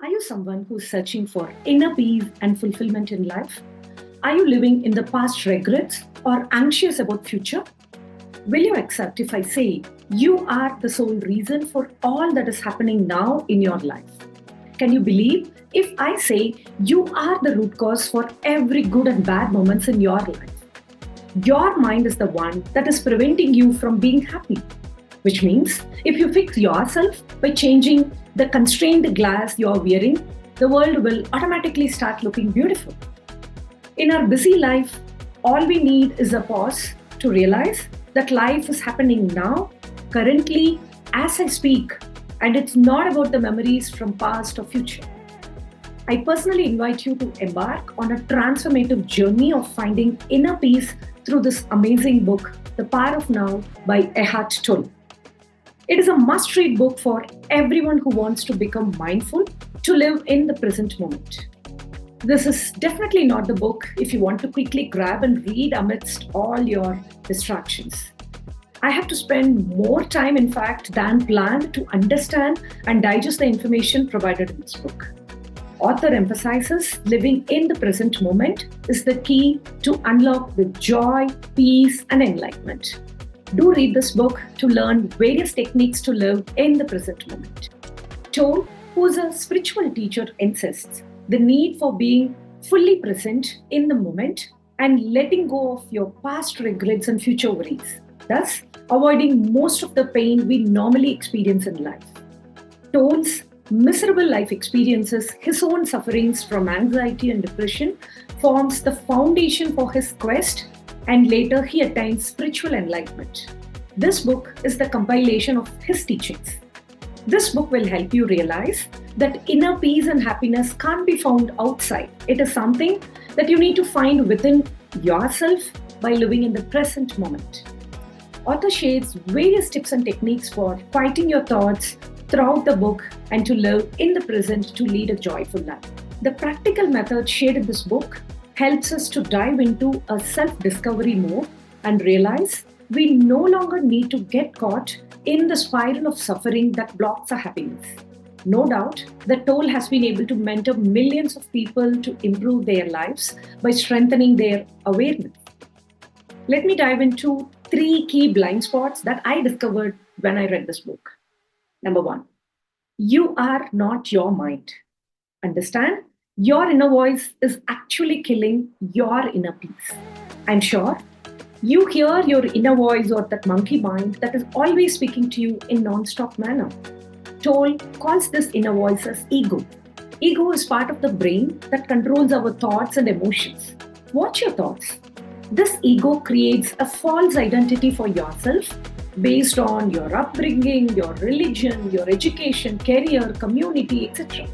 Are you someone who's searching for inner peace and fulfillment in life? Are you living in the past regrets or anxious about future? Will you accept if I say you are the sole reason for all that is happening now in your life? Can you believe if I say you are the root cause for every good and bad moments in your life? Your mind is the one that is preventing you from being happy. Which means if you fix yourself by changing the constrained glass you are wearing, the world will automatically start looking beautiful. In our busy life, all we need is a pause to realize that life is happening now, currently, as I speak, and it's not about the memories from past or future. I personally invite you to embark on a transformative journey of finding inner peace through this amazing book, The Power of Now by Eckhart Tolle. It is a must-read book for everyone who wants to become mindful, to live in the present moment. This is definitely not the book if you want to quickly grab and read amidst all your distractions. I have to spend more time, in fact, than planned to understand and digest the information provided in this book. Author emphasizes living in the present moment is the key to unlock the joy, peace, and enlightenment. Do read this book to learn various techniques to live in the present moment. Tolle, who is a spiritual teacher, insists the need for being fully present in the moment and letting go of your past regrets and future worries, thus avoiding most of the pain we normally experience in life. Tolle's miserable life experiences, his own sufferings from anxiety and depression, forms the foundation for his quest, and later he attains spiritual enlightenment. This book is the compilation of his teachings. This book will help you realize that inner peace and happiness can't be found outside. It is something that you need to find within yourself by living in the present moment. Author shares various tips and techniques for quieting your thoughts throughout the book and to live in the present to lead a joyful life. The practical method shared in this book helps us to dive into a self-discovery mode and realize we no longer need to get caught in the spiral of suffering that blocks our happiness. No doubt that Tolle has been able to mentor millions of people to improve their lives by strengthening their awareness. Let me dive into 3 key blind spots that I discovered when I read this book. Number 1, you are not your mind. Understand? Your inner voice is actually killing your inner peace. I'm sure you hear your inner voice or that monkey mind that is always speaking to you in non-stop manner. Tolle calls this inner voice as ego. Ego is part of the brain that controls our thoughts and emotions. Watch your thoughts. This ego creates a false identity for yourself based on your upbringing, your religion, your education, career, community, etc.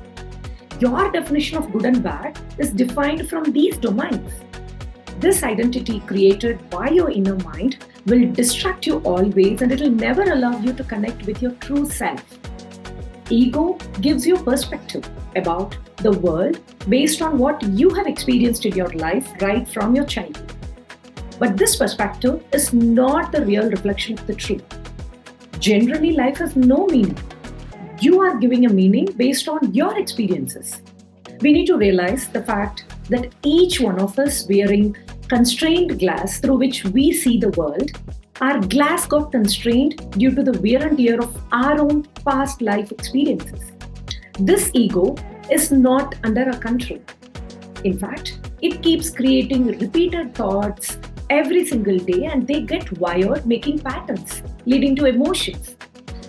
Your definition of good and bad is defined from these domains. This identity created by your inner mind will distract you always, and it will never allow you to connect with your true self. Ego gives you perspective about the world based on what you have experienced in your life right from your childhood. But this perspective is not the real reflection of the truth. Generally, life has no meaning. You are giving a meaning based on your experiences. We need to realize the fact that each one of us wearing constrained glass through which we see the world, our glass got constrained due to the wear and tear of our own past life experiences. This ego is not under our control. In fact, it keeps creating repeated thoughts every single day, and they get wired, making patterns, leading to emotions.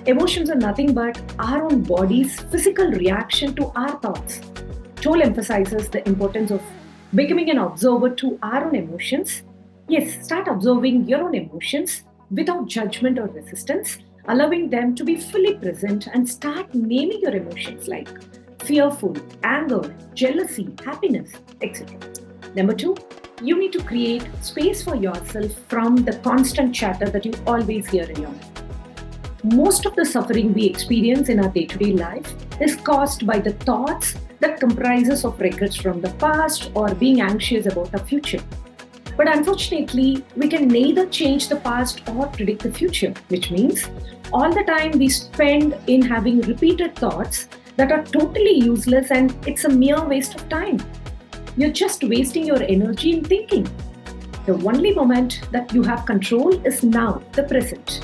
Emotions are nothing but our own body's physical reaction to our thoughts. Tolle emphasizes the importance of becoming an observer to our own emotions. Yes, start observing your own emotions without judgment or resistance, allowing them to be fully present, and start naming your emotions like fearful, anger, jealousy, happiness, etc. Number 2, you need to create space for yourself from the constant chatter that you always hear in your mind. Most of the suffering we experience in our day-to-day life is caused by the thoughts that comprises of regrets from the past or being anxious about the future. But unfortunately, we can neither change the past or predict the future, which means all the time we spend in having repeated thoughts that are totally useless and it's a mere waste of time. You're just wasting your energy in thinking. The only moment that you have control is now, the present.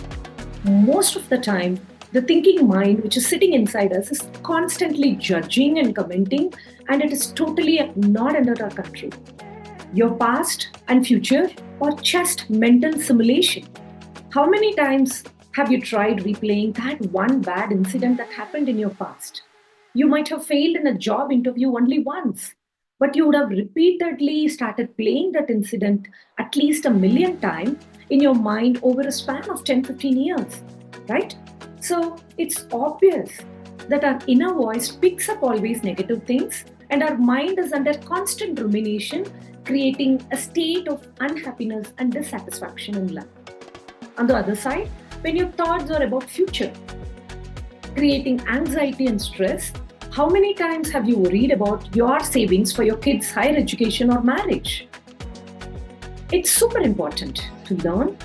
Most of the time, the thinking mind, which is sitting inside us, is constantly judging and commenting, and it is totally not under our control. Your past and future are just mental simulation. How many times have you tried replaying that one bad incident that happened in your past? You might have failed in a job interview only once, but you would have repeatedly started playing that incident at least 1,000,000 times in your mind over a span of 10-15 years, right? So it's obvious that our inner voice picks up always negative things and our mind is under constant rumination, creating a state of unhappiness and dissatisfaction in life. On the other side, when your thoughts are about future, creating anxiety and stress, how many times have you worried about your savings for your kids' higher education or marriage? It's super important to learn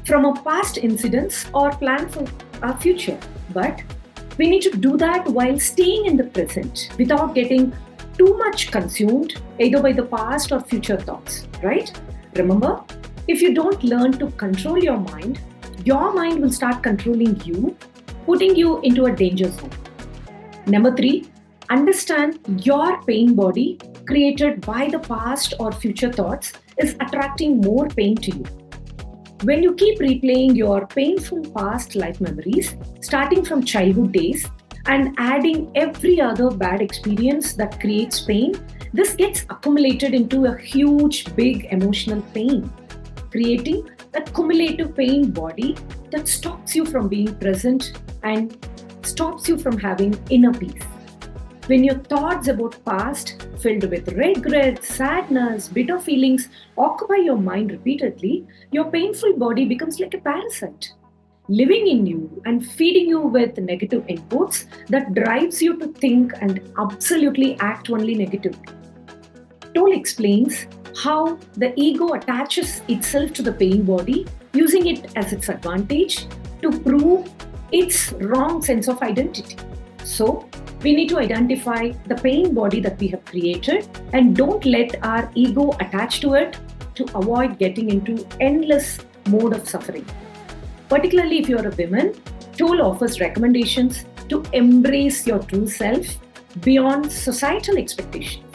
from our past incidents or plan for our future, but we need to do that while staying in the present without getting too much consumed either by the past or future thoughts, right? Remember, if you don't learn to control your mind will start controlling you, putting you into a danger zone. Number 3, understand your pain body created by the past or future thoughts is attracting more pain to you. When you keep replaying your painful past life memories, starting from childhood days and adding every other bad experience that creates pain, this gets accumulated into a huge, big emotional pain, creating a cumulative pain body that stops you from being present and stops you from having inner peace. When your thoughts about past filled with regret, sadness, bitter feelings occupy your mind repeatedly, your painful body becomes like a parasite, living in you and feeding you with negative inputs that drives you to think and absolutely act only negatively. Tolle explains how the ego attaches itself to the pain body, using it as its advantage to prove its wrong sense of identity. So, we need to identify the pain body that we have created and don't let our ego attach to it to avoid getting into endless mode of suffering. Particularly if you're a woman, Tolle offers recommendations to embrace your true self beyond societal expectations.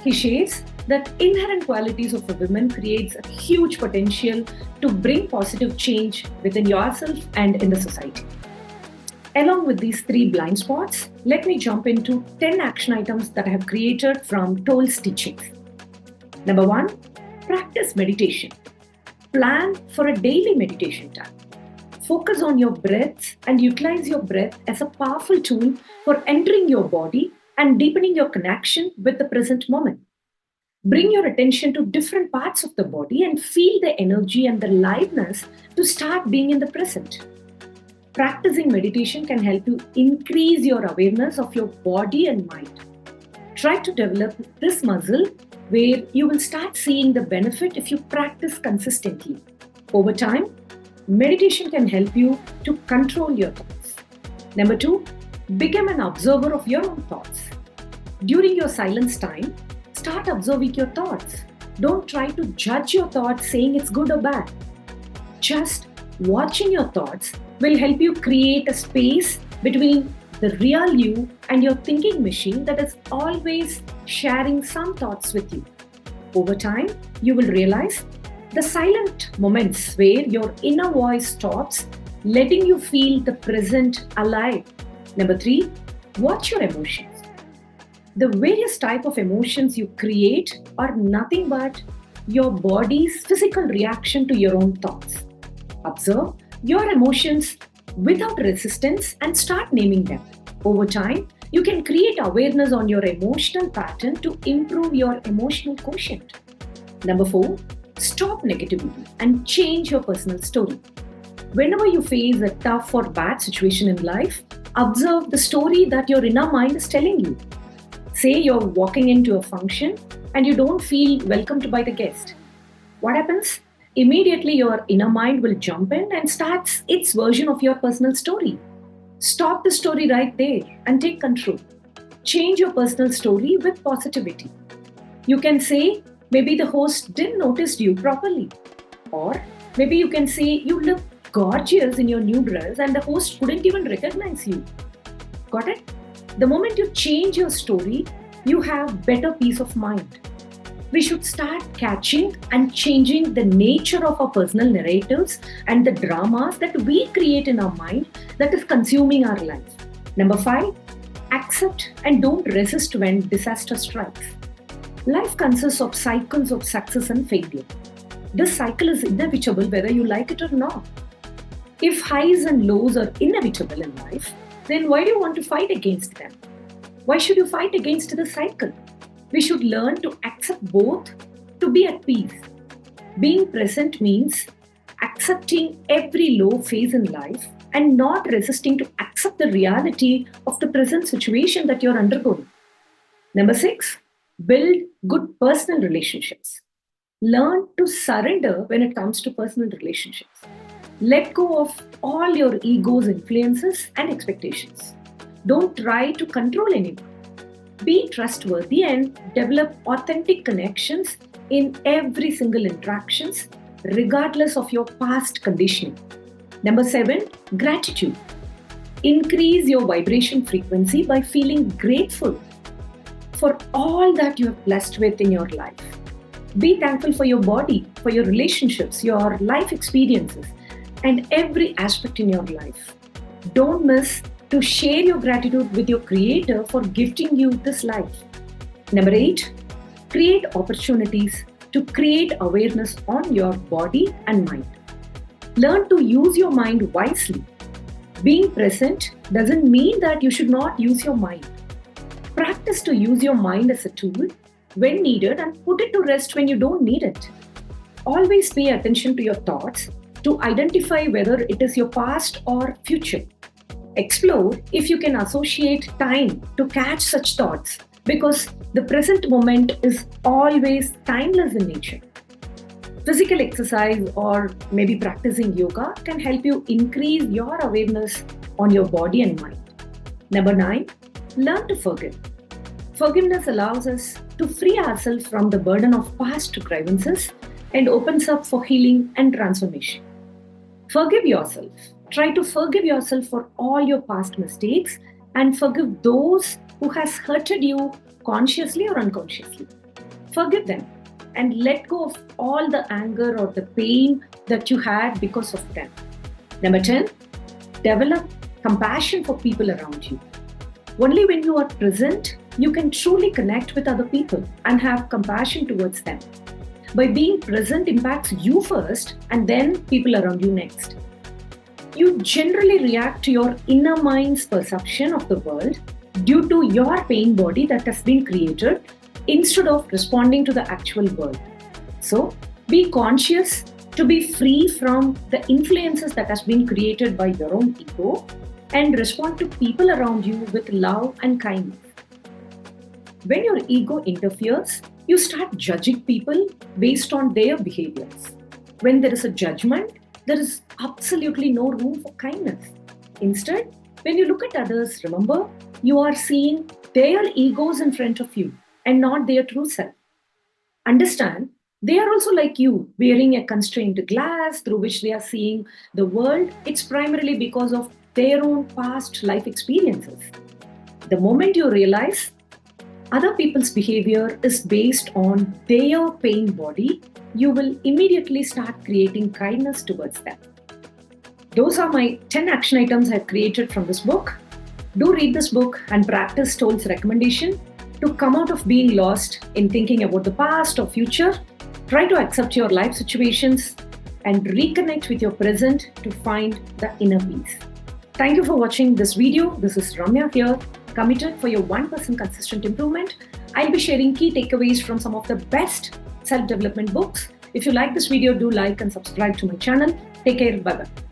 He shares that inherent qualities of a woman creates a huge potential to bring positive change within yourself and in the society. Along with these 3 blind spots, let me jump into 10 action items that I have created from Tolle's teachings. Number 1, practice meditation. Plan for a daily meditation time. Focus on your breath and utilize your breath as a powerful tool for entering your body and deepening your connection with the present moment. Bring your attention to different parts of the body and feel the energy and the liveliness to start being in the present. Practicing meditation can help you increase your awareness of your body and mind. Try to develop this muscle where you will start seeing the benefit if you practice consistently. Over time, meditation can help you to control your thoughts. Number 2, become an observer of your own thoughts. During your silence time, start observing your thoughts. Don't try to judge your thoughts saying it's good or bad. Just watching your thoughts will help you create a space between the real you and your thinking machine that is always sharing some thoughts with you. Over time, you will realize the silent moments where your inner voice stops, letting you feel the present alive. Number 3, watch your emotions. The various type of emotions you create are nothing but your body's physical reaction to your own thoughts. Observe your emotions without resistance and start naming them. Over time, you can create awareness on your emotional pattern to improve your emotional quotient. Number 4, stop negativity and change your personal story. Whenever you face a tough or bad situation in life, observe the story that your inner mind is telling you. Say you're walking into a function and you don't feel welcomed by the guest. What happens? Immediately your inner mind will jump in and starts its version of your personal story. Stop the story right there and take control. Change your personal story with positivity. You can say, maybe the host didn't notice you properly. Or maybe you can say, you look gorgeous in your new dress and the host couldn't even recognize you. Got it? The moment you change your story, you have better peace of mind. We should start catching and changing the nature of our personal narratives and the dramas that we create in our mind that is consuming our life. Number 5, accept and don't resist when disaster strikes. Life consists of cycles of success and failure. This cycle is inevitable whether you like it or not. If highs and lows are inevitable in life, then why do you want to fight against them? Why should you fight against the cycle? We should learn to accept both, to be at peace. Being present means accepting every low phase in life and not resisting to accept the reality of the present situation that you're undergoing. Number 6, build good personal relationships. Learn to surrender when it comes to personal relationships. Let go of all your ego's influences and expectations. Don't try to control anyone. Be trustworthy and develop authentic connections in every single interactions, regardless of your past conditioning. Number 7, gratitude. Increase your vibration frequency by feeling grateful for all that you have blessed with in your life. Be thankful for your body, for your relationships, your life experiences, and every aspect in your life. Don't miss to share your gratitude with your Creator for gifting you this life. Number 8, create opportunities to create awareness on your body and mind. Learn to use your mind wisely. Being present doesn't mean that you should not use your mind. Practice to use your mind as a tool when needed and put it to rest when you don't need it. Always pay attention to your thoughts to identify whether it is your past or future. Explore if you can associate time to catch such thoughts because the present moment is always timeless in nature. Physical exercise or maybe practicing yoga can help you increase your awareness on your body and mind. Number 9, learn to forgive. Forgiveness allows us to free ourselves from the burden of past grievances and opens up for healing and transformation. Forgive yourself. Try to forgive yourself for all your past mistakes and forgive those who has hurted you consciously or unconsciously. Forgive them and let go of all the anger or the pain that you had because of them. Number 10, develop compassion for people around you. Only when you are present, you can truly connect with other people and have compassion towards them. By being present impacts you first and then people around you next. You generally react to your inner mind's perception of the world due to your pain body that has been created instead of responding to the actual world. So, be conscious to be free from the influences that has been created by your own ego and respond to people around you with love and kindness. When your ego interferes, you start judging people based on their behaviors. When there is a judgment, there is absolutely no room for kindness. Instead, when you look at others, remember, you are seeing their egos in front of you and not their true self. Understand, they are also like you, wearing a constrained glass through which they are seeing the world. It's primarily because of their own past life experiences. The moment you realize other people's behavior is based on their pain body, you will immediately start creating kindness towards them. Those are my 10 action items I've created from this book. Do read this book and practice Tolle's recommendation to come out of being lost in thinking about the past or future. Try to accept your life situations and reconnect with your present to find the inner peace. Thank you for watching this video. This is Ramya here, committed for your 1% consistent improvement. I'll be sharing key takeaways from some of the best self-development books. If you like this video, do like and subscribe to my channel. Take care. Bye-bye.